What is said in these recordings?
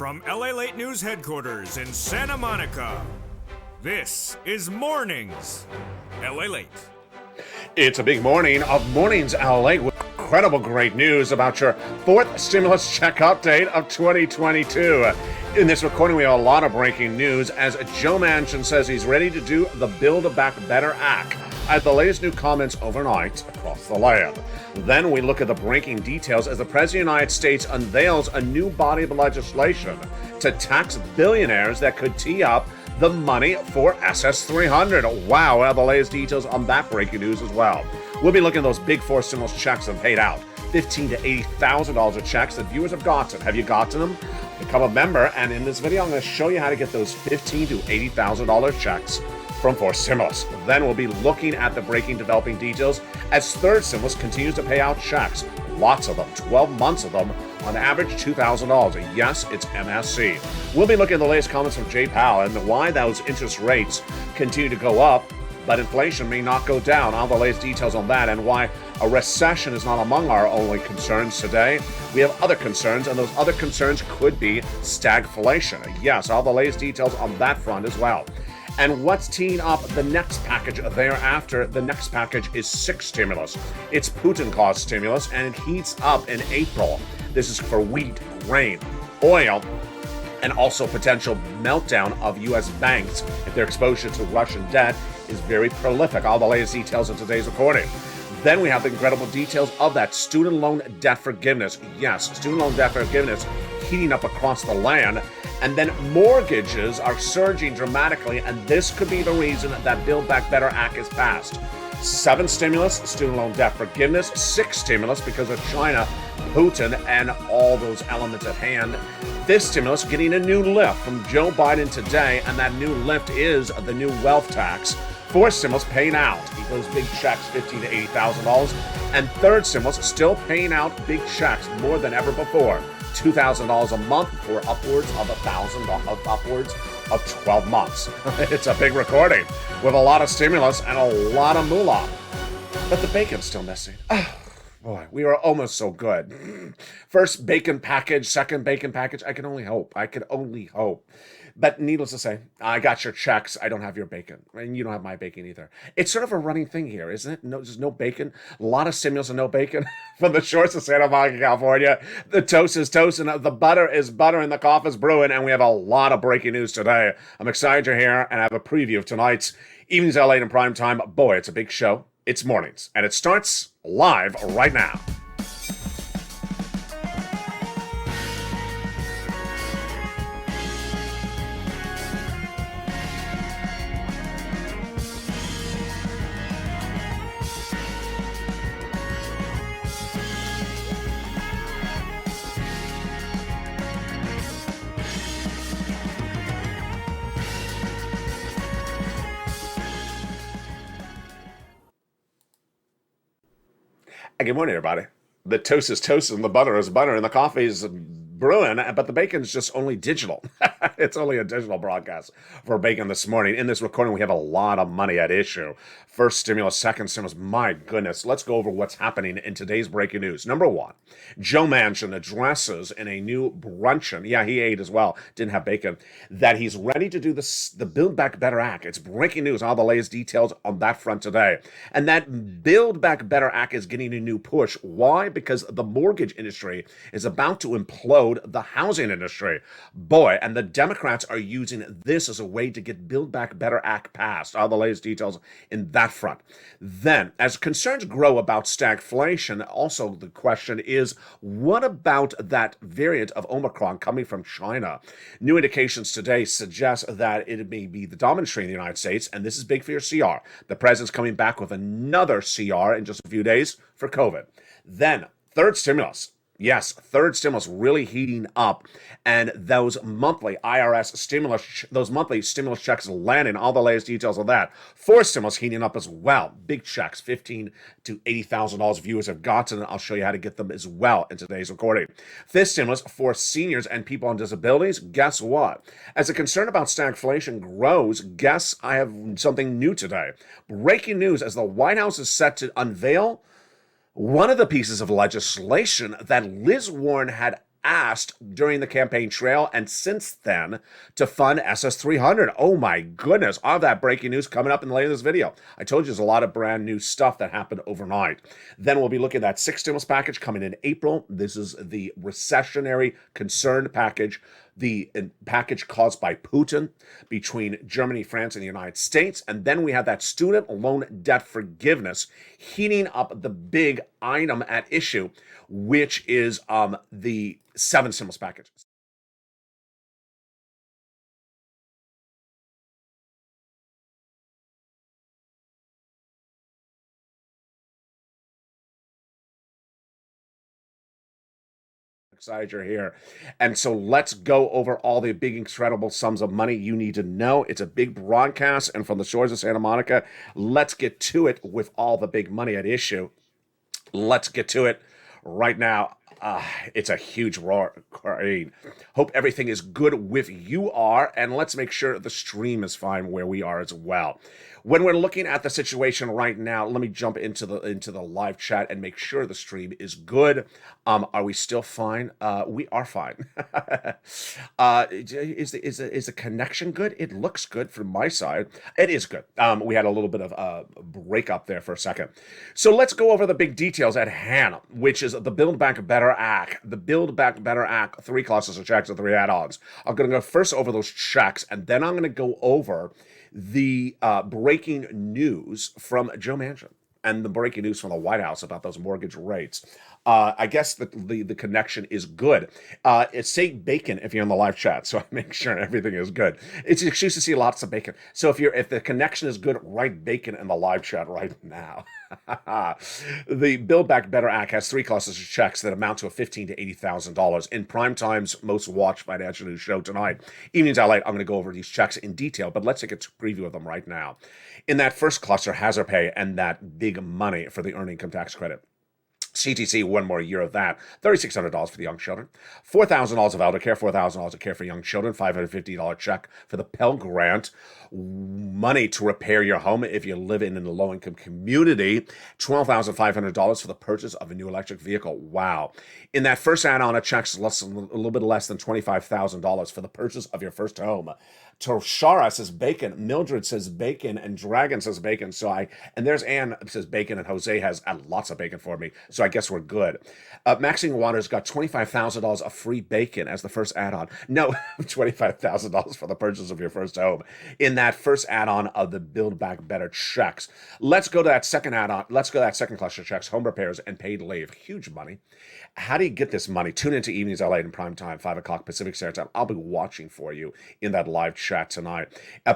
From LALATE News Headquarters in Santa Monica, this is Mornings LALATE. It's a big morning of Mornings LA with incredible great news about your fourth stimulus check update of 2022. In this recording, we have a lot of breaking news as Joe Manchin says he's ready to do the Build Back Better Act at the latest new comments overnight across the land. Then we look at the breaking details as the President of the United States unveils a new body of legislation to tax billionaires that could tee up the money for SS300. Wow, we'll have the latest details on that breaking news as well. We'll be looking at those big four stimulus checks that have paid out. $15,000 to $80,000 of checks that viewers have gotten. Have you gotten them? Become a member, and in this video, I'm going to show you how to get those $15,000 to $80,000 checks from fourth stimulus. Then we'll be looking at the breaking developing details as third stimulus continues to pay out checks. Lots of them, 12 months of them, on average $2,000. Yes, it's MSC. We'll be looking at the latest comments from Jay Powell and why those interest rates continue to go up, but inflation may not go down. All the latest details on that and why a recession is not among our only concerns today. We have other concerns, and those other concerns could be stagflation. Yes, all the latest details on that front as well. And what's teeing up the next package thereafter? The next package is sixth stimulus. It's Putin-caused stimulus, and it heats up in April. This is for wheat, grain, oil, and also potential meltdown of U.S. banks if their exposure to Russian debt is very prolific. All the latest details in today's recording. Then we have the incredible details of that student loan debt forgiveness. Yes, student loan debt forgiveness heating up across the land. And then mortgages are surging dramatically, and this could be the reason that Build Back Better Act is passed. Seventh stimulus, student loan debt forgiveness. Sixth stimulus because of China, Putin, and all those elements at hand. This stimulus getting a new lift from Joe Biden today, and that new lift is the new wealth tax. Fourth stimulus paying out those big checks, $15,000 to $80,000. And third stimulus still paying out big checks more than ever before. $2,000 a month for upwards of $1,000, upwards of 12 months. It's a big recording with a lot of stimulus and a lot of moolah. But the bacon's still missing. Oh, boy, we are almost so good. First bacon package, second bacon package. I can only hope. I can only hope. But needless to say, I got your checks. I don't have your bacon. And you don't have my bacon either. It's sort of a running thing here, isn't it? No, there's no bacon. A lot of stimulus and no bacon from the shores of Santa Monica, California. The toast is toast and the butter is butter and the coffee is brewing. And we have a lot of breaking news today. I'm excited you're here and I have a preview of tonight's Evenings LA in prime time. Boy, it's a big show. It's mornings. And it starts live right now. Good morning, everybody. The toast is toast and the butter is butter and the coffee is brewing, but the bacon's just only digital. It's only a digital broadcast for bacon this morning. In this recording, we have a lot of money at issue. First stimulus, second stimulus. My goodness. Let's go over what's happening in today's breaking news. Number one, Joe Manchin addresses in a new bruncheon. Yeah, he ate as well. Didn't have bacon. That he's ready to do the Build Back Better Act. It's breaking news. All the latest details on that front today. And that Build Back Better Act is getting a new push. Why? Because the mortgage industry is about to implode the housing industry. Boy, and the Democrats are using this as a way to get Build Back Better Act passed. All the latest details in that front. Then, as concerns grow about stagflation, also the question is, what about that variant of Omicron coming from China? New indications today suggest that it may be the dominant strain in the United States, and this is big for your CR. The president's coming back with another CR in just a few days for COVID. Then, third stimulus. Yes, third stimulus really heating up, and those monthly IRS stimulus, those monthly stimulus checks landing. All the latest details of that. Fourth stimulus heating up as well. Big checks, $15,000 to $80,000 viewers have gotten. I'll show you how to get them as well in today's recording. Fifth stimulus for seniors and people on disabilities. Guess what? As the concern about stagflation grows, guess I have something new today. Breaking news as the White House is set to unveil one of the pieces of legislation that Liz Warren had asked during the campaign trail and since then to fund SS300. Oh my goodness, all that breaking news coming up in the later this video. I told you there's a lot of brand new stuff that happened overnight. Then we'll be looking at that sixth stimulus package coming in April. This is the recessionary concerned package, the package caused by Putin between Germany, France, and the United States. And then we have that student loan debt forgiveness heating up the big item at issue, which is the seventh stimulus package. Excited you're here. And so let's go over all the big, incredible sums of money you need to know. It's a big broadcast, and from the shores of Santa Monica, let's get to it with all the big money at issue. Let's get to it right now. It's a huge roar. Hope everything is good with you are, and let's make sure the stream is fine where we are as well. When we're looking at the situation right now, let me jump into the live chat and make sure the stream is good. Are we still fine? We are fine. Is the connection good? It looks good from my side. It is good. We had a little bit of a break up there for a second. So let's go over the big details at hand, which is the Build Back Better Act. The Build Back Better Act, 3 classes of checks and 3 add-ons. I'm going to go first over those checks, and then I'm going to go over the breaking news from Joe Manchin and the breaking news from the White House about those mortgage rates. I guess the connection is good. It's say bacon if you're in the live chat, so I make sure everything is good. It's an excuse to see lots of bacon. So if the connection is good, write bacon in the live chat right now. The Build Back Better Act has 3 classes of checks that amount to $15,000 to $80,000. In prime time's most watched financial news show tonight, Evenings LALATE, I'm going to go over these checks in detail, but let's take a preview of them right now. In that first cluster, hazard pay and that big money for the earned income tax credit. CTC, 1 more year of that. $3,600 for the young children. $4,000 of elder care, $4,000 of care for young children, $550 check for the Pell Grant. Money to repair your home if you live in a low-income community. $12,500 for the purchase of a new electric vehicle. Wow. In that first add-on, a check's a little bit less than $25,000 for the purchase of your first home. Toshara says bacon, Mildred says bacon, and Dragon says bacon. And there's Ann says bacon, and Jose has lots of bacon for me. So I guess we're good. Maxine Waters got $25,000 of free bacon as the first add-on. No, $25,000 for the purchase of your first home. In that first add-on of the Build Back Better checks. Let's go to that second add-on. Let's go to that second cluster checks, home repairs and paid leave. Huge money. How do you get this money? Tune into Evenings LALATE in prime time, 5 o'clock Pacific Standard Time. I'll be watching for you in that live chat tonight.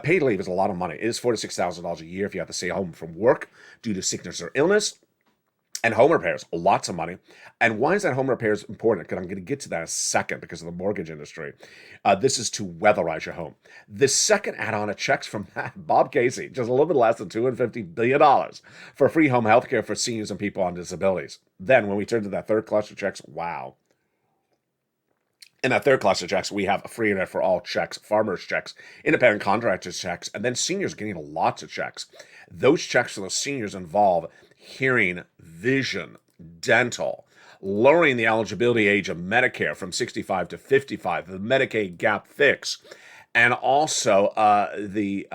Paid leave is a lot of money. It is $4,000 to $6,000 a year if you have to stay home from work due to sickness or illness. And home repairs, lots of money. And why is that home repairs important? Because I'm going to get to that in a second because of the mortgage industry. This is to weatherize your home. The second add-on of checks from Bob Casey, just a little bit less than $250 billion for free home health care for seniors and people on disabilities. Then when we turn to that third cluster checks, wow. In that third cluster checks, we have a free internet for all checks, farmers checks, independent contractors checks, and then seniors getting lots of checks. Those checks for those seniors involve hearing, vision, dental, lowering the eligibility age of Medicare from 65 to 55, the Medicaid gap fix, and also the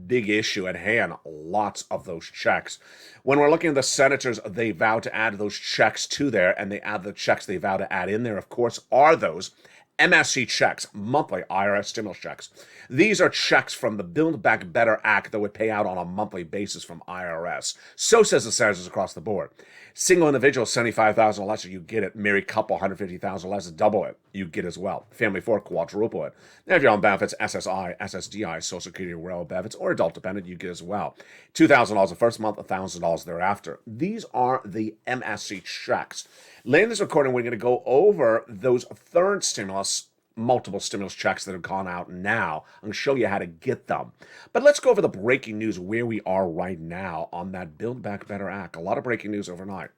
big issue at hand, lots of those checks. When we're looking at the senators, they vow to add those checks to there, and they add the checks they vow to add in there, of course, are those MSC checks, monthly IRS stimulus checks. These are checks from the Build Back Better Act that would pay out on a monthly basis from IRS. So says the senators across the board. Single individual, $75,000 or less, you get it. Married couple, $150,000 or less, double it. You get as well. Family 4, quadruple it. Now, if you're on benefits, SSI, SSDI, Social Security, railroad benefits, or adult dependent, you get as well. $2,000 the first month, $1,000 thereafter. These are the MSC checks. Later in this recording, we're going to go over those third stimulus, multiple stimulus checks that have gone out now. I'm going to show you how to get them. But let's go over the breaking news where we are right now on that Build Back Better Act. A lot of breaking news overnight.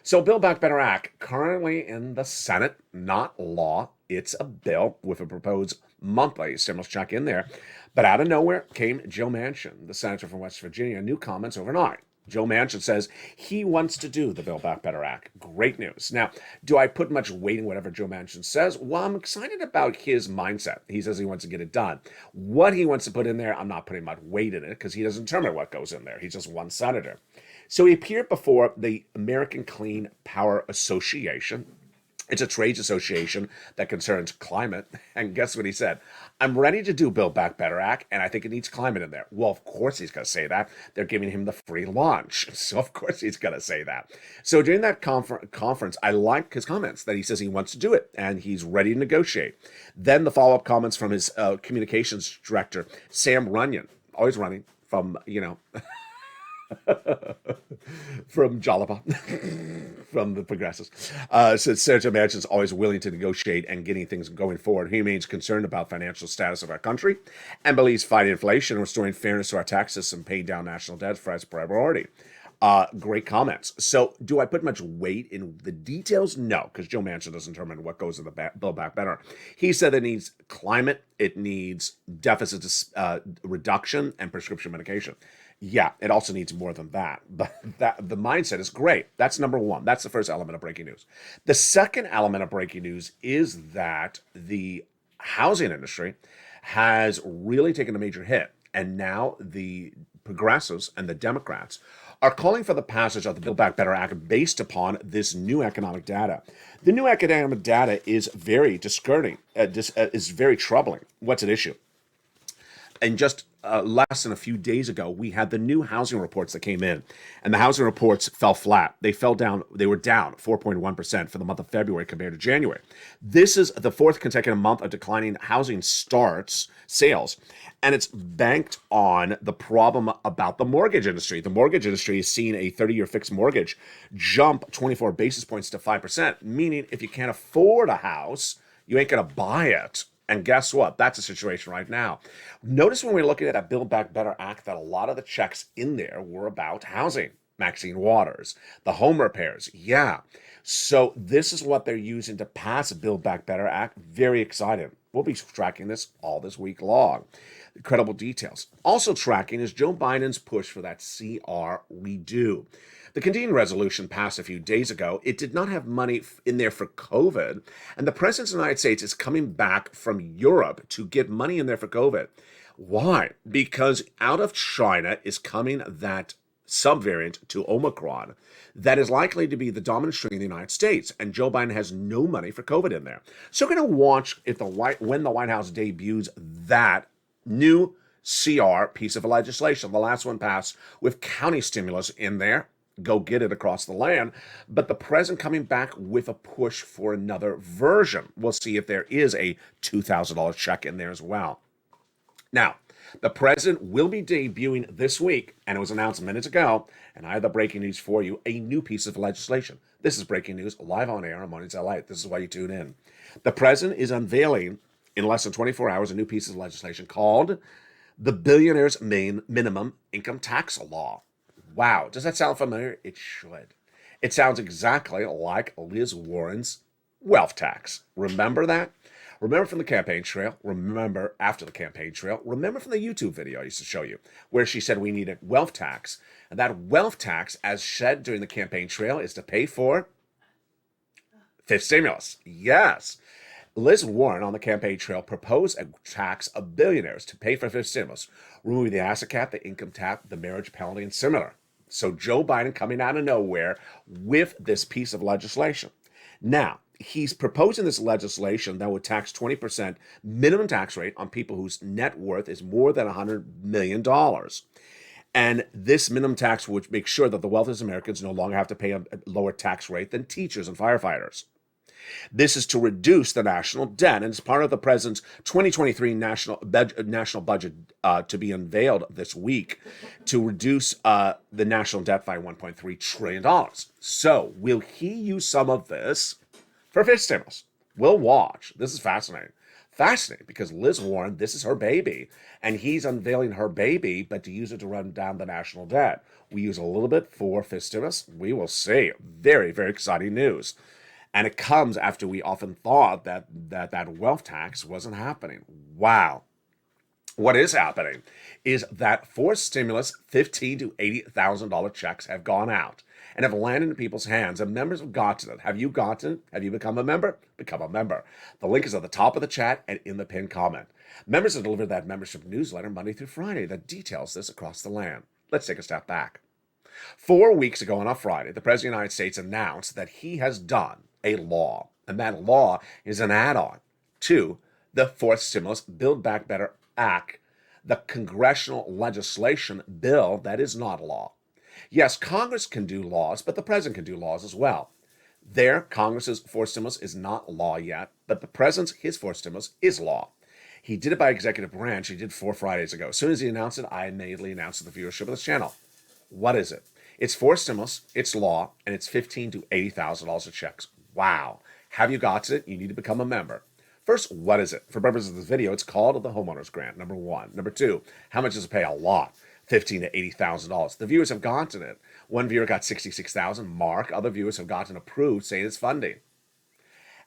So Build Back Better Act, currently in the Senate, not law. It's a bill with a proposed monthly stimulus check in there. But out of nowhere came Joe Manchin, the senator from West Virginia, new comments overnight. Joe Manchin says he wants to do the Build Back Better Act. Great news. Now, do I put much weight in whatever Joe Manchin says? Well, I'm excited about his mindset. He says he wants to get it done. What he wants to put in there, I'm not putting much weight in it because he doesn't determine what goes in there. He's just one senator. So he appeared before the American Clean Power Association. It's a trades association that concerns climate. And guess what he said? I'm ready to do Build Back Better Act, and I think it needs climate in there. Well, of course he's going to say that. They're giving him the free launch. So, of course, he's going to say that. So, during that conference, I like his comments that he says he wants to do it, and he's ready to negotiate. Then the follow-up comments from his communications director, Sam Runyon, always running from, from Jalapa, from the Progressives. Said Senator Manchin's always willing to negotiate and getting things going forward. He remains concerned about financial status of our country and believes fighting inflation and restoring fairness to our tax system, paying down national debt for his priority. Great comments. So do I put much weight in the details? No, because Joe Manchin doesn't determine what goes in the Build Back Better. He said it needs climate, it needs deficit reduction, and prescription medication. Yeah, it also needs more than that. But the mindset is great. That's number one. That's the first element of breaking news. The second element of breaking news is that the housing industry has really taken a major hit. And now the progressives and the Democrats are calling for the passage of the Build Back Better Act based upon this new economic data. The new economic data is very discouraging, is very troubling. What's at issue? And just less than a few days ago, we had the new housing reports that came in, and the housing reports fell flat. They fell down. They were down 4.1% for the month of February compared to January. This is the fourth consecutive month of declining housing sales, and it's banked on the problem about the mortgage industry. The mortgage industry is seeing a 30-year fixed mortgage jump 24 basis points to 5%, meaning if you can't afford a house, you ain't going to buy it. And guess what? That's the situation right now. Notice when we're looking at a Build Back Better Act that a lot of the checks in there were about housing. Maxine Waters, the home repairs. Yeah. So this is what they're using to pass a Build Back Better Act. Very excited. We'll be tracking this all this week long. Incredible details. Also tracking is Joe Biden's push for that CR redo. The continuing resolution passed a few days ago. It did not have money in there for COVID, and the President of the United States is coming back from Europe to get money in there for COVID. Why? Because out of China is coming that subvariant to Omicron that is likely to be the dominant strain in the United States, and Joe Biden has no money for COVID in there. So we're going to watch when the White House debuts that new CR piece of legislation. The last one passed with county stimulus in there. Go get it across the land. But the president coming back with a push for another version. We'll see if there is a $2,000 check in there as well. Now, the president will be debuting this week, and it was announced minutes ago, and I have the breaking news for you, a new piece of legislation. This is breaking news live on air on Mornings LALATE. This is why you tune in. The president is unveiling in less than 24 hours a new piece of legislation called the Billionaire's Minimum Income Tax Law. Wow, does that sound familiar? It should. It sounds exactly like Liz Warren's wealth tax. Remember that? Remember from the campaign trail. Remember after the campaign trail. Remember from the YouTube video I used to show you, where she said we need a wealth tax. And that wealth tax, as said during the campaign trail, is to pay for fifth stimulus. Yes. Liz Warren on the campaign trail proposed a tax of billionaires to pay for fifth stimulus, removing the asset cap, the income cap, the marriage penalty, and similar. So Joe Biden coming out of nowhere with this piece of legislation. Now, he's proposing this legislation that would tax 20% minimum tax rate on people whose net worth is more than $100 million. And this minimum tax would make sure that the wealthiest Americans no longer have to pay a lower tax rate than teachers and firefighters. This is to reduce the national debt, and it's part of the president's 2023 national budget to be unveiled this week to reduce the national debt by $1.3 trillion. So will he use some of this for fifth stimulus? We'll watch. This is fascinating. Fascinating, because Liz Warren, this is her baby, and he's unveiling her baby, but to use it to run down the national debt. We use a little bit for fifth stimulus. We will see. Very, very exciting news. And it comes after we often thought that wealth tax wasn't happening. Wow. What is happening is that for stimulus, $15,000 to $80,000 checks have gone out and have landed in people's hands, and members have gotten it. Have you gotten it? Have you become a member? Become a member. The link is at the top of the chat and in the pinned comment. Members have delivered that membership newsletter Monday through Friday that details this across the land. Let's take a step back. 4 weeks ago on a Friday, the President of the United States announced that he has done a law, and that law is an add-on to the fourth stimulus Build Back Better Act, the congressional legislation bill that is not law. Yes, Congress can do laws, but the president can do laws as well. There, Congress's fourth stimulus is not law yet, but the president's, his fourth stimulus, is law. He did it by executive branch. He did 4 Fridays ago. As soon as he announced it, I immediately announced to the viewership of this channel. What is it? It's fourth stimulus, it's law, and it's $15,000 to $80,000 of checks. Wow. Have you got it? You need to become a member. First, what is it? For purposes of this video, it's called the homeowner's grant, number 1. Number 2, how much does it pay? A lot. $15,000 to $80,000. The viewers have gotten it. One viewer got $66,000, mark. Other viewers have gotten approved, saying it's funding.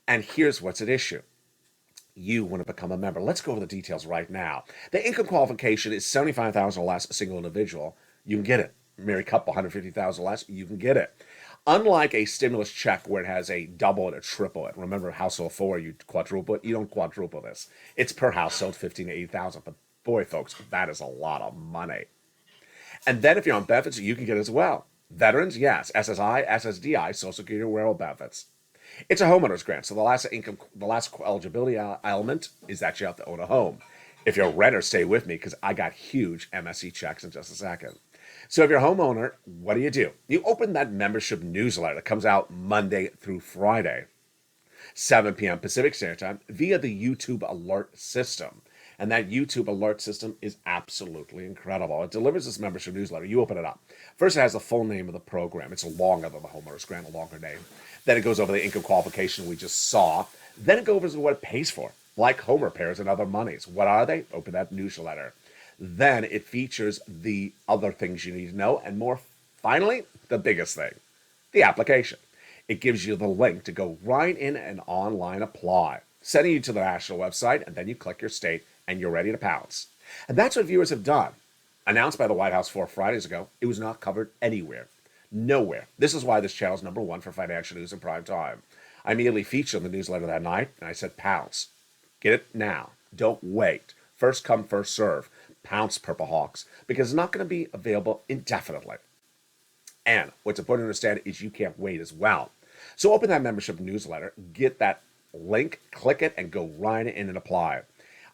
And here's what's at issue. You want to become a member. Let's go over the details right now. The income qualification is $75,000 or less, a single individual. You can get it. Married couple, $150,000 less, you can get it. Unlike a stimulus check where it has a double and a triple it. Remember, household 4, you quadruple it. You don't quadruple this. It's per household, $15,000 to $80,000. But boy, folks, that is a lot of money. And then if you're on benefits, you can get it as well. Veterans, yes. SSI, SSDI, Social Security, rural benefits. It's a homeowner's grant, so the last eligibility element is that you have to own a home. If you're a renter, stay with me because I got huge MSC checks in just a second. So if you're a homeowner, what do? You open that membership newsletter that comes out Monday through Friday, 7 p.m. Pacific Standard Time, via the YouTube alert system. And that YouTube alert system is absolutely incredible. It delivers this membership newsletter. You open it up. First, it has the full name of the program. It's longer than the homeowner's grant, a longer name. Then it goes over the income qualification we just saw. Then it goes over what it pays for, like home repairs and other monies. What are they? Open that newsletter. Then it features the other things you need to know, and more finally, the biggest thing, the application. It gives you the link to go right in and online apply, sending you to the national website, and then you click your state, and you're ready to pounce. And that's what viewers have done. Announced by the White House 4 Fridays ago, it was not covered anywhere. Nowhere. This is why this channel is number 1 for financial news in prime time. I immediately featured in the newsletter that night, and I said, pounce. Get it now. Don't wait. First come, first serve. Pounce, Purple Hawks, because it's not going to be available indefinitely. And what's important to understand is you can't wait as well. So open that membership newsletter, get that link, click it, and go right in and apply.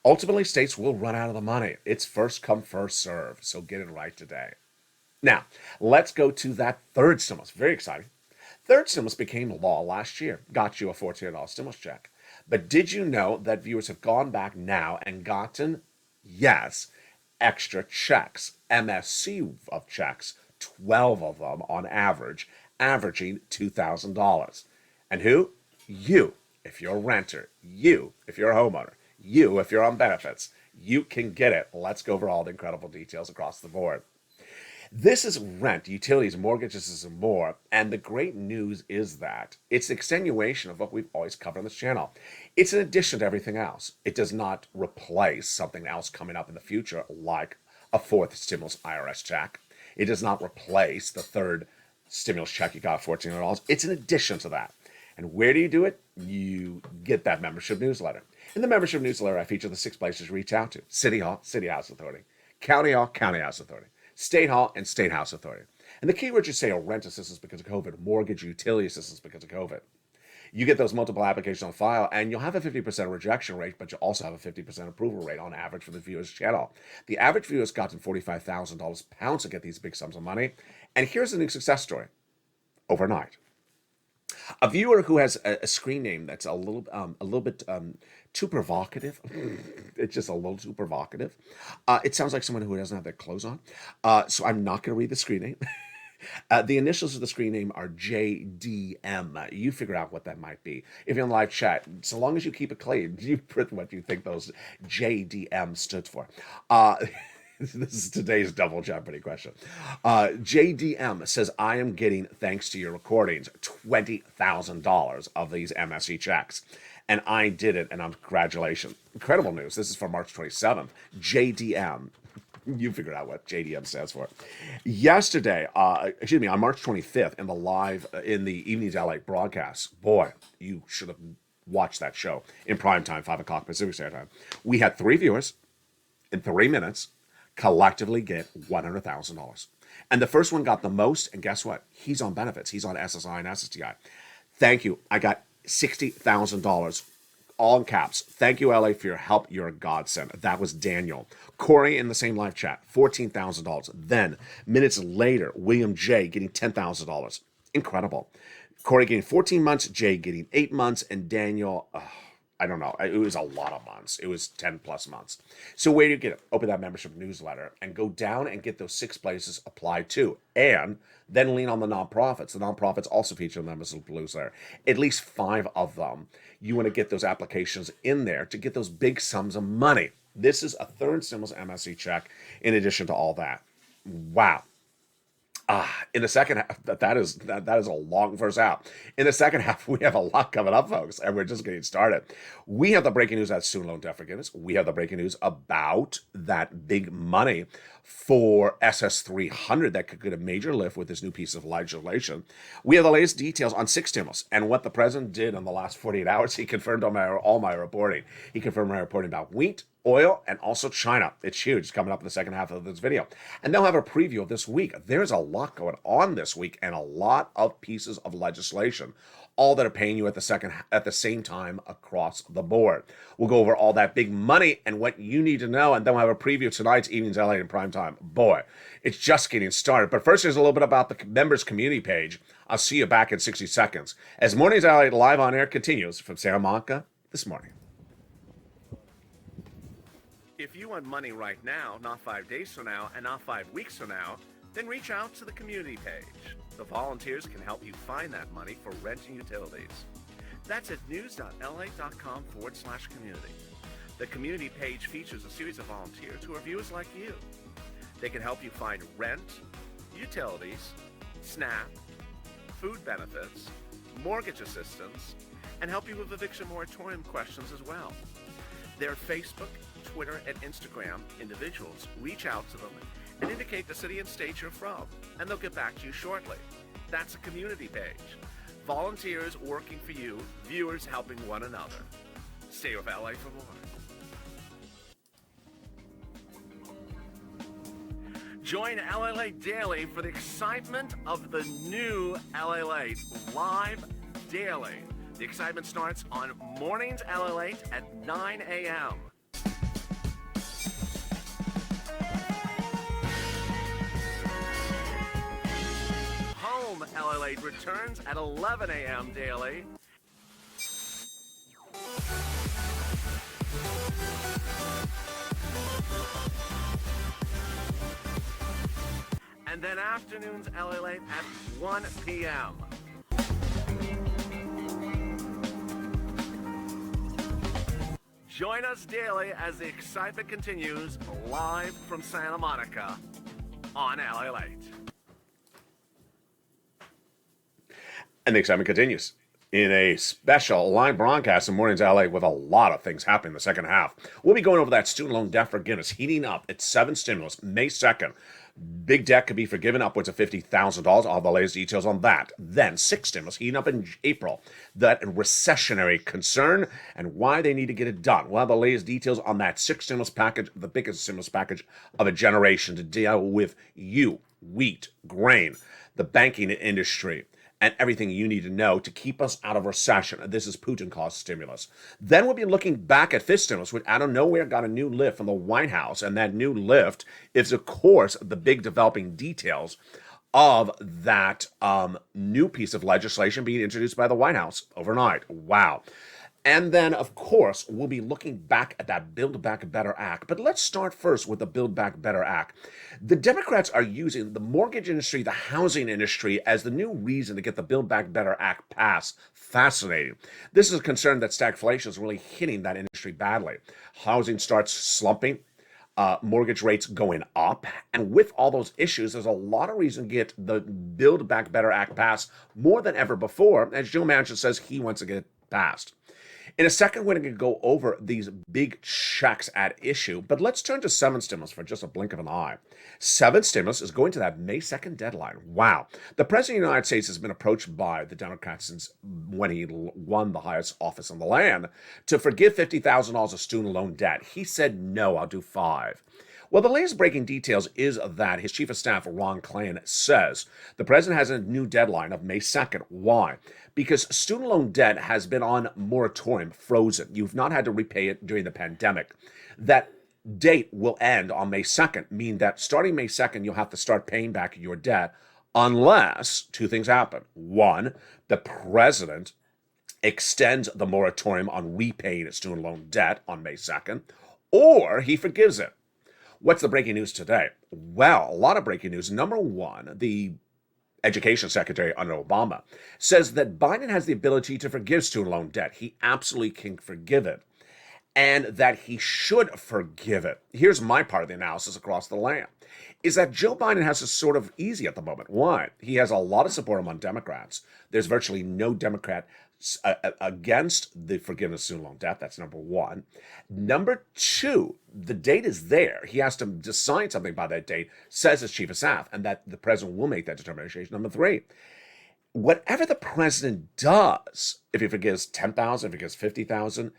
Ultimately, states will run out of the money. It's first come, first serve. So get it right today. Now, let's go to that third stimulus. Very exciting. Third stimulus became law last year. Got you a $1,400 stimulus check. But did you know that viewers have gone back now and gotten, yes, extra checks, MSC of checks, 12 of them on average, averaging $2,000. And who? You, if you're a renter. You, if you're a homeowner. You, if you're on benefits. You can get it. Let's go over all the incredible details across the board. This is rent, utilities, mortgages, and more. And the great news is that it's an extenuation of what we've always covered on this channel. It's an addition to everything else. It does not replace something else coming up in the future, like a fourth stimulus IRS check. It does not replace the third stimulus check you got, $1,400. It's an addition to that. And where do you do it? You get that membership newsletter. In the membership newsletter, I feature the 6 places to reach out to. City Hall, City House Authority. County Hall, County House Authority. State Hall, and State House Authority. And the keywords you say are rent assistance because of COVID, mortgage, utility assistance because of COVID. You get those multiple applications on file, and you'll have a 50% rejection rate, but you'll also have a 50% approval rate on average for the viewer's channel. The average viewer has gotten $45,000 pounds to get these big sums of money. And here's a new success story. Overnight. A viewer who has a screen name that's a little bit too provocative. It's just a little too provocative. It sounds like someone who doesn't have their clothes on. So I'm not going to read the screen name. The initials of the screen name are JDM. You figure out what that might be. If you're in live chat, so long as you keep it clean, you print what you think those JDM stood for. This is today's double jeopardy question. JDM says, I am getting, thanks to your recordings, $20,000 of these MSE checks. And I did it, and congratulations. Incredible news. This is for March 27th. JDM. You figured out what JDM stands for. Yesterday, on March 25th, in the Evenings LATE broadcast, boy, you should have watched that show in prime time, 5 o'clock Pacific Standard Time. We had 3 viewers in 3 minutes collectively get $100,000. And the first one got the most, and guess what? He's on benefits. He's on SSI and SSDI. Thank you. I got $60,000, all in caps. Thank you, LA, for your help. You're a godsend. That was Daniel. Corey in the same live chat, $14,000. Then, minutes later, William J. getting $10,000. Incredible. Corey getting 14 months, Jay getting 8 months, and Daniel, I don't know. It was a lot of months. It was 10 plus months. So where do you get it? Open that membership newsletter and go down and get those 6 places applied to. And then lean on the nonprofits. The nonprofits also feature in the membership newsletter. At least 5 of them. You want to get those applications in there to get those big sums of money. This is a third stimulus MSE check in addition to all that. Wow. In the second half, that is a long first half. In the second half, we have a lot coming up, folks, and we're just getting started. We have the breaking news about student loan debt forgiveness. We have the breaking news about that big money for SS300 that could get a major lift with this new piece of legislation. We have the latest details on 6 stimulus and what the president did in the last 48 hours. He confirmed all my reporting. He confirmed my reporting about wheat, oil, and also China. It's huge. It's coming up in the second half of this video. And they'll have a preview of this week. There's a lot going on this week and a lot of pieces of legislation, all that are paying you at the same time across the board. We'll go over all that big money and what you need to know, and then we'll have a preview of tonight's Evenings LA in prime time. Boy, it's just getting started. But first, here's a little bit about the members community page. I'll see you back in 60 seconds as Mornings LA live on air continues from Santa Monica this morning. If you want money right now, not 5 days from now, and not 5 weeks from now, then reach out to the community page. The volunteers can help you find that money for rent and utilities. That's at news.la.com/community. The community page features a series of volunteers who are viewers like you. They can help you find rent, utilities, SNAP, food benefits, mortgage assistance, and help you with eviction moratorium questions as well. Their Facebook, Twitter, and Instagram individuals reach out to them and indicate the city and state you're from, and they'll get back to you shortly. That's a community page. Volunteers working for you, viewers helping one another. Stay with LA for more. Join LALATE Daily for the excitement of the new LALATE live daily. The excitement starts on Mornings LALATE at 9 a.m. Home LALATE returns at 11 a.m. daily. And then afternoons LALATE at 1 p.m. Join us daily as the excitement continues live from Santa Monica on LALATE. And the excitement continues in a special live broadcast in Mornings LA with a lot of things happening in the second half. We'll be going over that student loan debt forgiveness heating up. It's 7 stimulus, May 2nd. Big debt could be forgiven upwards of $50,000. All the latest details on that. Then 6 stimulus heating up in April. That recessionary concern and why they need to get it done. We'll have the latest details on that 6 stimulus package, the biggest stimulus package of a generation to deal with you, wheat, grain, the banking industry, and everything you need to know to keep us out of recession. This is Putin-caused stimulus. Then we'll be looking back at 5th stimulus, which out of nowhere got a new lift from the White House. And that new lift is, of course, the big developing details of that new piece of legislation being introduced by the White House overnight. Wow. And then, of course, we'll be looking back at that Build Back Better Act. But let's start first with the Build Back Better Act. The Democrats are using the mortgage industry, the housing industry, as the new reason to get the Build Back Better Act passed. Fascinating. This is a concern that stagflation is really hitting that industry badly. Housing starts slumping. mortgage rates going up. And with all those issues, there's a lot of reason to get the Build Back Better Act passed more than ever before, as Joe Manchin says he wants to get it passed. In a second, we're going to go over these big checks at issue, but let's turn to 7 stimulus for just a blink of an eye. 7 stimulus is going to that May 2nd deadline. Wow. The President of the United States has been approached by the Democrats since when he won the highest office in the land to forgive $50,000 of student loan debt. He said, no, I'll do 5. Well, the latest breaking details is that his chief of staff, Ron Klain, says the president has a new deadline of May 2nd. Why? Because student loan debt has been on moratorium, frozen. You've not had to repay it during the pandemic. That date will end on May 2nd, meaning that starting May 2nd, you'll have to start paying back your debt unless 2 things happen. 1, the president extends the moratorium on repaying student loan debt on May 2nd, or he forgives it. What's the breaking news today? Well, a lot of breaking news. Number 1, the Education Secretary under Obama says that Biden has the ability to forgive student loan debt. He absolutely can forgive it, and that he should forgive it. Here's my part of the analysis across the land, is that Joe Biden has it sort of easy at the moment. Why? He has a lot of support among Democrats. There's virtually no Democrat against the forgiveness of student loan debt. That's number 1. Number 2, the date is there. He has to decide something by that date, says his chief of staff, and that the president will make that determination. Number 3, whatever the president does, if he forgives 10,000, if he forgives 50,000,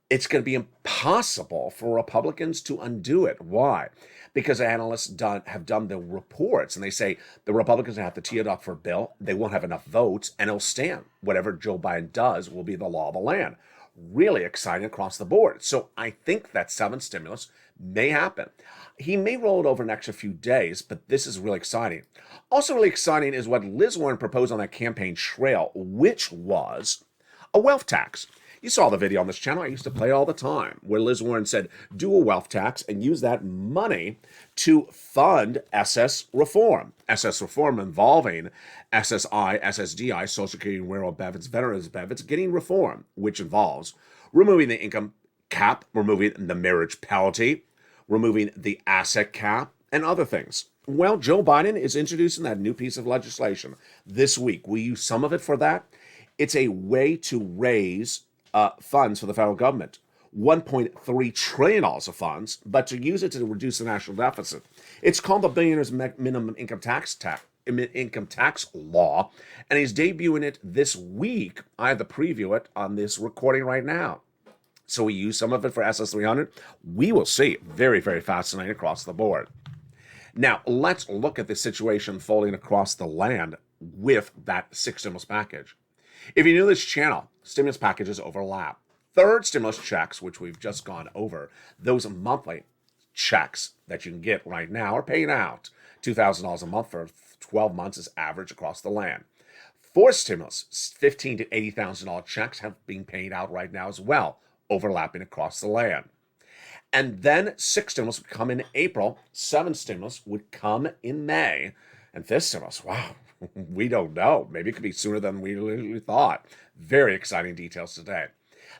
it's going to be impossible for Republicans to undo it. Why? Because analysts have done the reports, and they say the Republicans have to tee it up for a bill. They won't have enough votes, and it'll stand. Whatever Joe Biden does will be the law of the land. Really exciting across the board. So I think that 7 stimulus may happen. He may roll it over an extra few days, but this is really exciting. Also really exciting is what Liz Warren proposed on that campaign trail, which was a wealth tax. You saw the video on this channel. I used to play it all the time, where Liz Warren said, do a wealth tax and use that money to fund SS reform. SS reform involving SSI, SSDI, Social Security and Railroad benefits, veterans benefits, getting reform, which involves removing the income cap, removing the marriage penalty, removing the asset cap, and other things. Well, Joe Biden is introducing that new piece of legislation this week. We use some of it for that. It's a way to raise funds for the federal government, $1.3 trillion of funds, but to use it to reduce the national deficit. It's called the Billionaires Minimum Income Tax Law, and he's debuting it this week. I have to preview it on this recording right now. So we use some of it for SS300. We will see. Very, very fascinating across the board. Now, let's look at the situation unfolding across the land with that 6 stimulus package. If you're new to this channel, stimulus packages overlap. 3rd stimulus checks, which we've just gone over, those monthly checks that you can get right now are paying out $2,000 a month for 12 months is average across the land. 4th stimulus, $15,000 to $80,000 checks have been paid out right now as well, overlapping across the land. And then 6 stimulus would come in April, 7 stimulus would come in May, and 5th stimulus, wow. We don't know. Maybe it could be sooner than we really thought. Very exciting details today.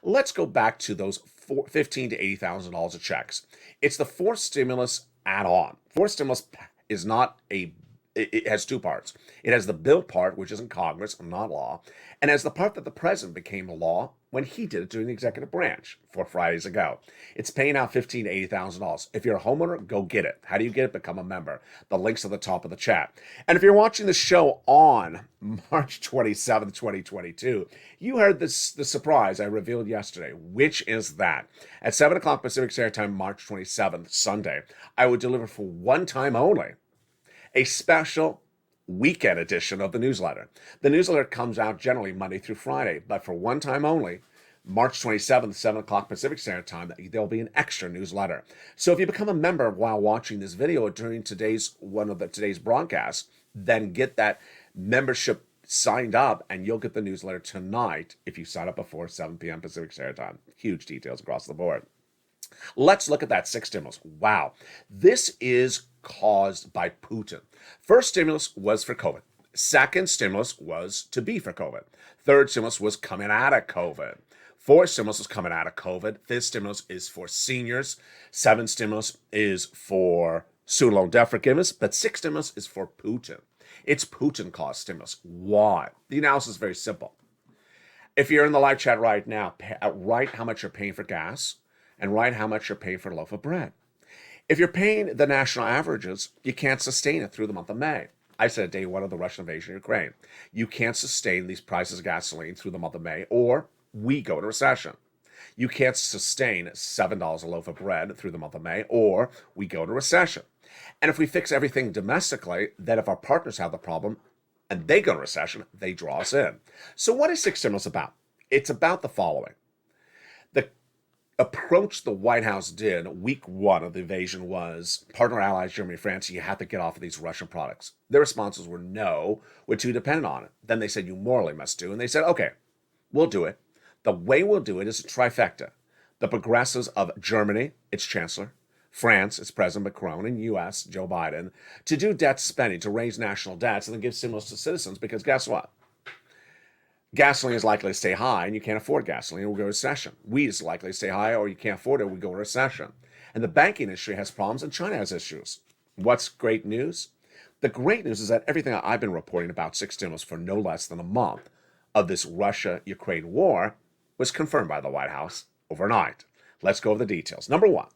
Let's go back to those $15,000 to $80,000 of checks. It's the 4th stimulus add-on. 4th stimulus is not it has 2 parts. It has the bill part, which is in Congress, not law, and has the part that the president became law when he did it during the executive branch 4 Fridays ago. It's paying out $15,000 to $80,000. If you're a homeowner, go get it. How do you get it? Become a member. The link's at the top of the chat. And if you're watching the show on March 27th, 2022, you heard the surprise I revealed yesterday, which is that at 7 o'clock Pacific Standard Time, March 27th, Sunday, I would deliver for one time only a special weekend edition of the newsletter. The newsletter comes out generally Monday through Friday, but for one time only, March 27th, 7 o'clock Pacific Standard Time, there'll be an extra newsletter. So if you become a member while watching this video during today's broadcast, then get that membership signed up and you'll get the newsletter tonight if you sign up before 7 p.m. Pacific Standard Time. Huge details across the board. Let's look at that 6th stimulus. Wow. This is caused by Putin. 1st stimulus was for COVID. 2nd stimulus was to be for COVID. 3rd stimulus was coming out of COVID. 4 stimulus is coming out of COVID. 5th stimulus is for seniors. 7th stimulus is for student loan debt forgiveness. But 6th stimulus is for Putin. It's Putin-caused stimulus. Why? The analysis is very simple. If you're in the live chat right now, write how much you're paying for gas and write how much you're paying for a loaf of bread. If you're paying the national averages, you can't sustain it through the month of May. I said day one of the Russian invasion of Ukraine. You can't sustain these prices of gasoline through the month of May, or we go into recession. You can't sustain $7 a loaf of bread through the month of May, or we go into recession. And if we fix everything domestically, then if our partners have the problem and they go into recession, they draw us in. So what is 6th stimulus about? It's about the following. The approach the White House did week 1 of the invasion was partner allies, Germany, France, you have to get off of these Russian products. Their responses were no, we're too dependent on it. Then they said you morally must do. And they said, okay, we'll do it. The way we'll do it is a trifecta. The progressives of Germany, its chancellor, France, its President Macron, and U.S., Joe Biden, to do debt spending, to raise national debts, and then give stimulus to citizens, because guess what? Gasoline is likely to stay high, and you can't afford gasoline, and we'll go to recession. Wheat is likely to stay high, or you can't afford it, we go to recession. And the banking industry has problems, and China has issues. What's great news? The great news is that everything I've been reporting about 6th stimulus for no less than a month of this Russia-Ukraine war was confirmed by the White House overnight. Let's go over the details. Number 1.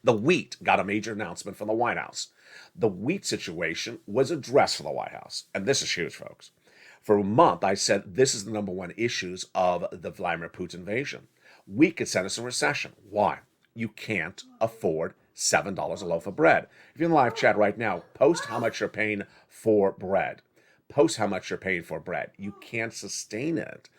The wheat got a major announcement from the White House. The wheat situation was addressed from the White House. And this is huge, folks. For a month, I said this is the number 1 issues of the Vladimir Putin invasion. Wheat could send us in recession. Why? You can't afford $7 a loaf of bread. If you're in the live chat right now, post how much you're paying for bread. Post how much you're paying for bread. You can't sustain it.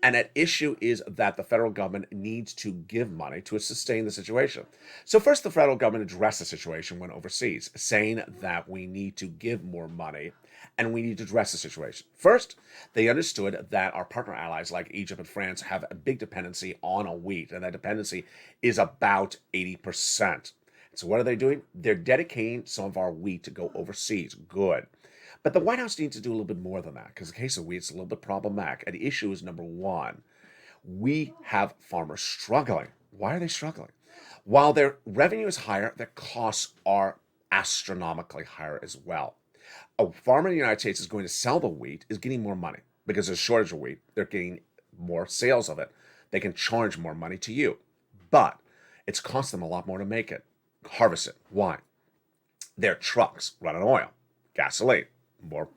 And at issue is that the federal government needs to give money to sustain the situation. So first, the federal government addressed the situation when overseas, saying that we need to give more money and we need to address the situation. First, they understood that our partner allies like Egypt and France have a big dependency on wheat, and that dependency is about 80%. So what are they doing? They're dedicating some of our wheat to go overseas. Good. But the White House needs to do a little bit more than that, because the case of wheat is a little bit problematic. And the issue is, number 1, we have farmers struggling. Why are they struggling? While their revenue is higher, their costs are astronomically higher as well. A farmer in the United States is going to sell the wheat, is getting more money because there's a shortage of wheat. They're getting more sales of it. They can charge more money to you. But it's cost them a lot more to make it, harvest it. Why? Their trucks run on oil, gasoline. More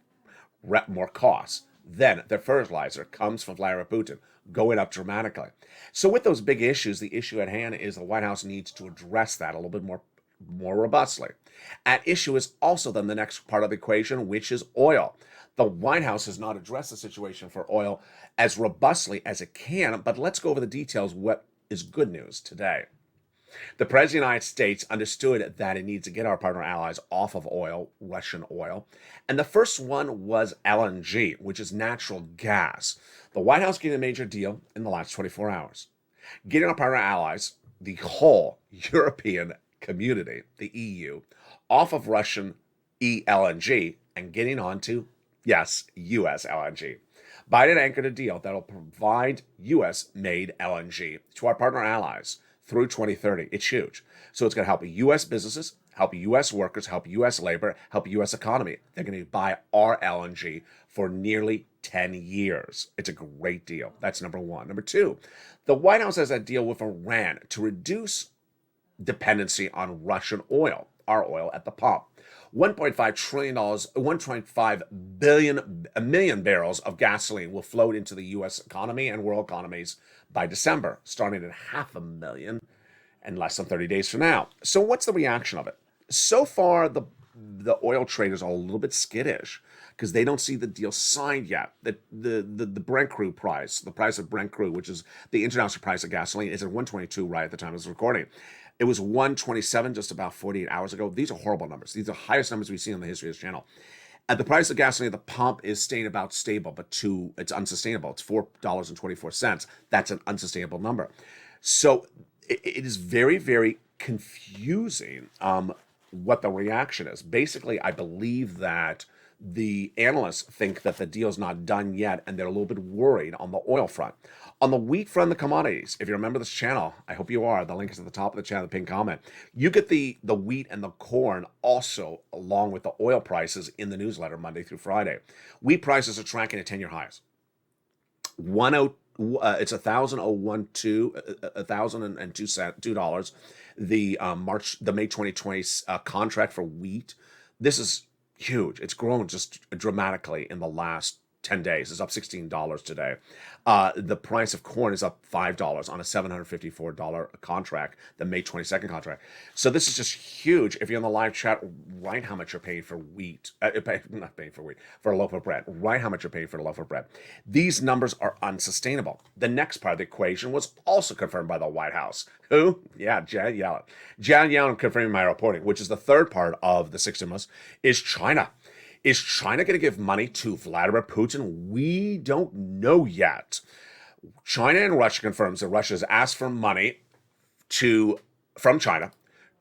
costs. Then their fertilizer comes from Vladimir Putin, going up dramatically. So with those big issues, the issue at hand is the White House needs to address that a little bit more robustly. At issue is also then the next part of the equation, which is oil. The White House has not addressed the situation for oil as robustly as it can, but let's go over the details. What is good news today? The President of the United States understood that it needs to get our partner allies off of oil, Russian oil. And the first one was LNG, which is natural gas. The White House getting a major deal in the last 24 hours. Getting our partner allies, the whole European community, the EU, off of Russian LNG and getting onto, yes, U.S. LNG. Biden anchored a deal that will provide U.S.-made LNG to our partner allies through 2030. It's huge. So it's going to help U.S. businesses, help U.S. workers, help U.S. labor, help U.S. economy. They're going to buy our LNG for nearly 10 years. It's a great deal. That's number 1. Number 2, the White House has a deal with Iran to reduce dependency on Russian oil, our oil at the pump. $1.5 trillion, 1.5 million barrels of gasoline will float into the U.S. economy and world economies by December, starting at 500,000 and less than 30 days from now. So what's the reaction of it? So far, the oil traders are a little bit skittish because they don't see the deal signed yet. The Brent crude price, the price of Brent crude, which is the international price of gasoline, is at 122 right at the time of this recording. It was 127 just about 48 hours ago. These are horrible numbers. These are the highest numbers we've seen in the history of this channel. And the price of gasoline at the pump is staying about stable, but it's unsustainable. It's $4.24. That's an unsustainable number. So it is very, very confusing what the reaction is. Basically, I believe that the analysts think that the deal's not done yet, and they're a little bit worried on the oil front. On the wheat front, the commodities, if you remember this channel, I hope you are, the link is at the top of the channel, the pinned comment. You get the wheat and the corn also along with the oil prices in the newsletter Monday through Friday. Wheat prices are tracking at 10-year highs. It's $1,002. The May 2020 contract for wheat. This is huge. It's grown just dramatically in the last 10 days. It's up $16 today. The price of corn is up $5 on a $754 contract, the May 22nd contract. So this is just huge. If you're in the live chat, write how much you're paying for wheat. Not paying for wheat, for a loaf of bread. Write how much you're paying for a loaf of bread. These numbers are unsustainable. The next part of the equation was also confirmed by the White House. Who? Yeah, Janet Yellen. Janet Yellen confirming my reporting, which is the third part of the six stimulus, is China. Is China going to give money to Vladimir Putin? We don't know yet. China and Russia confirms that Russia has asked for money from China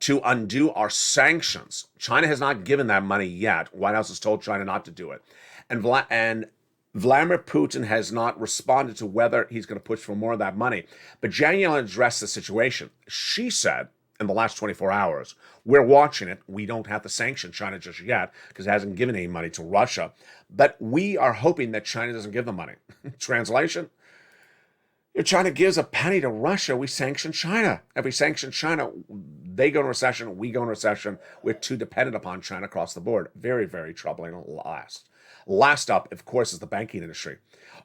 to undo our sanctions. China has not given that money yet. White House has told China not to do it. And Vladimir Putin has not responded to whether he's going to push for more of that money. But Janet Yellen addressed the situation. She said, in the last 24 hours, we're watching it. We don't have to sanction China just yet because it hasn't given any money to Russia. But we are hoping that China doesn't give them money. Translation? If China gives a penny to Russia, we sanction China. If we sanction China, they go into recession, we go into recession. We're too dependent upon China across the board. Very, very troubling. Last up, of course, is the banking industry.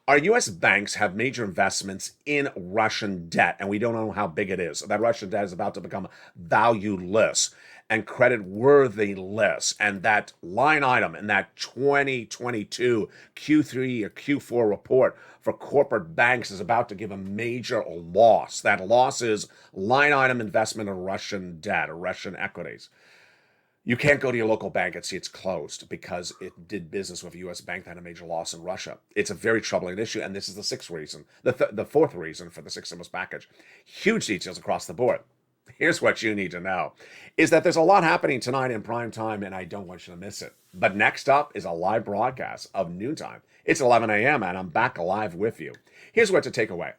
Our U.S. banks have major investments in Russian debt, and we don't know how big it is. That Russian debt is about to become valueless and credit-worthiness, and that line item in that 2022 Q3 or Q4 report for corporate banks is about to give a major loss. That loss is line item investment in Russian debt or Russian equities. You can't go to your local bank and see it's closed because it did business with a U.S. bank that had a major loss in Russia. It's a very troubling issue, and this is the fourth reason for the six stimulus package. Huge details across the board. Here's what you need to know, is that there's a lot happening tonight in prime time, and I don't want you to miss it. But next up is a live broadcast of noontime. It's 11 a.m., and I'm back live with you. Here's what to take away.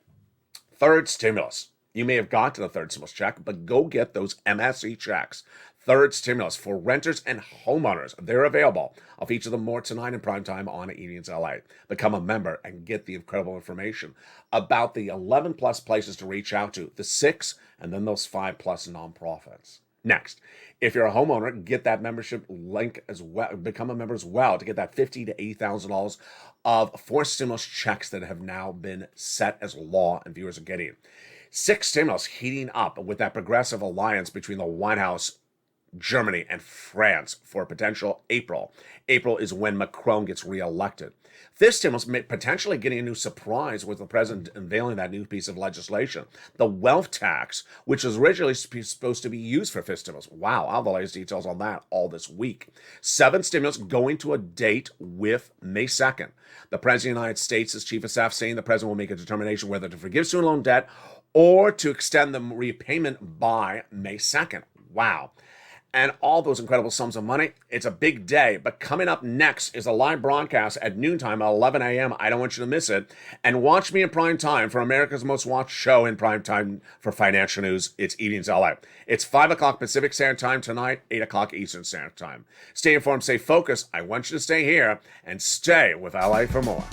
Third stimulus. You may have got to the third stimulus check, but go get those MSE checks. Third stimulus for renters and homeowners. They're available. I'll feature them more tonight in primetime on Evenings LA. Become a member and get the incredible information about the 11 plus places to reach out to, the 6 and then those 5 plus nonprofits. Next, if you're a homeowner, get that membership link as well. Become a member as well to get that $50,000 to $80,000 of 4 stimulus checks that have now been set as law and viewers are getting. 6 stimulus heating up with that progressive alliance between the White House, Germany, and France for potential April. April is when Macron gets reelected. This stimulus may potentially getting a new surprise with the president unveiling that new piece of legislation, the wealth tax, which was originally supposed to be used for fifth stimulus. Wow, I'll have the latest details on that all this week. 7 stimulus going to a date with May 2nd. The president of the United States' chief of staff saying the president will make a determination whether to forgive student loan debt or to extend the repayment by May 2nd. Wow. And all those incredible sums of money. It's a big day. But coming up next is a live broadcast at noontime at 11 a.m. I don't want you to miss it. And watch me in prime time for America's most watched show in prime time for financial news. It's Evenings LA. It's 5 o'clock Pacific Standard Time tonight, 8 o'clock Eastern Standard Time. Stay informed, stay focused. I want you to stay here and stay with LA for more.